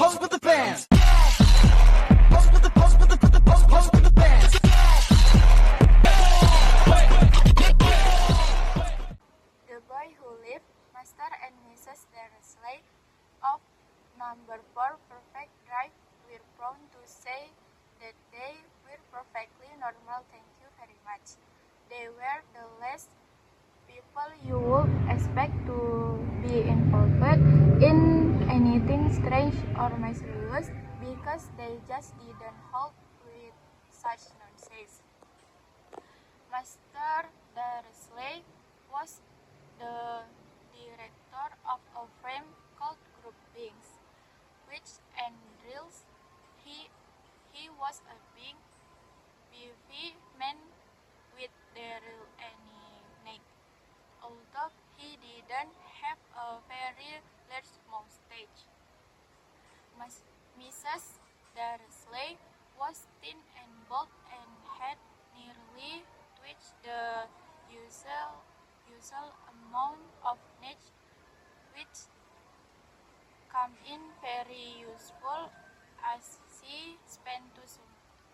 Pose with the fans. Pose with the pose with the pose with the fans. The boy who lived, Mr. and Mrs. Dursley of number 4 Perfect Drive, were prone to say that they were perfectly normal. Thank you very much. They were the last people you would expect to be involved in anything strange or mysterious, because they just didn't hold with such nonsense. Master Dursley was the director of a firm called Groupings, which Andrews. He was a big, beefy man with barely any neck, although he didn't have a very large moustache. Mrs. Dursley was thin and bald and had nearly twice the usual amount of neck, which come in very useful as she spent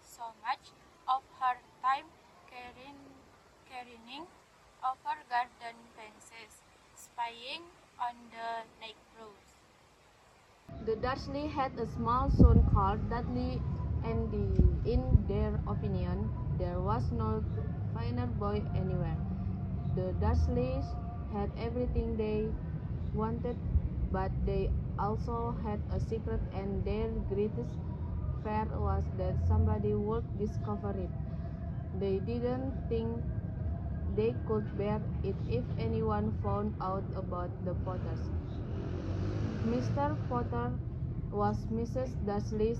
so much of her time carrying over garden fences, spying on the neighbors. The Dursleys had a small son called Dudley, and in their opinion, there was no finer boy anywhere. The Dursleys had everything they wanted, but they also had a secret, and their greatest fear was that somebody would discover it. They didn't think they could bear it if anyone found out about the Potters. Mr. Potter was Mrs. Dursley's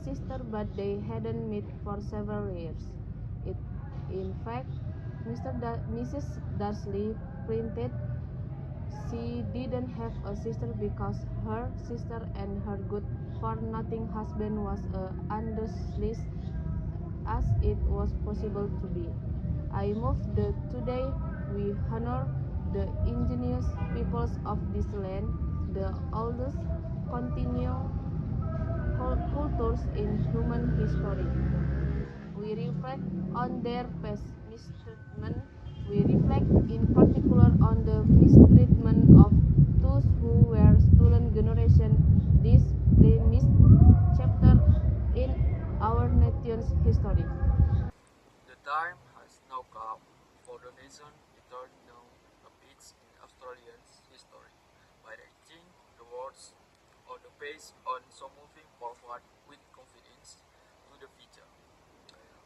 sister, but they hadn't met for several years. In fact, Mrs. Dursley printed she didn't have a sister because her sister and her good-for-nothing husband was as Dursley as it was possible to be. I moved today. We honor the ingenious peoples of this land, the oldest continuing cultures in human history. We reflect on their past mistreatment. We reflect in particular on the mistreatment of those who were stolen generation. This blemished chapter in our nation's history. The time has now come for the nation to turn now a page in Australian history by writing the words on the page and so moving forward with confidence to the future.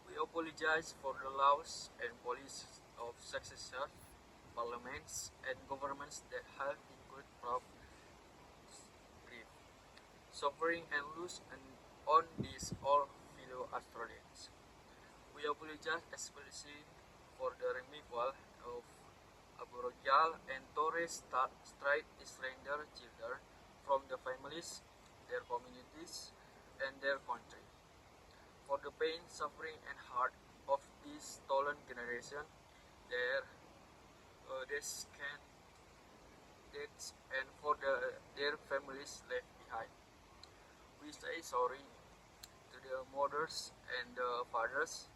We apologize for the laws and policies of successive parliaments and governments that have included grief, suffering and loss on these all fellow Australians. We apologize especially for the removal of Aboriginal and Torres Strait Islander children from their families, their communities, and their country. For the pain, suffering, and heart of this stolen generation, their deaths, and for their families left behind. We say sorry to the mothers and the fathers,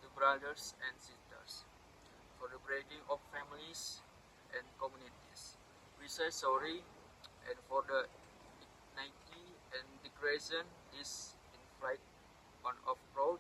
the brothers and sisters, for the breaking of families and communities. We say sorry and for the dignity and degradation this inflict on of proud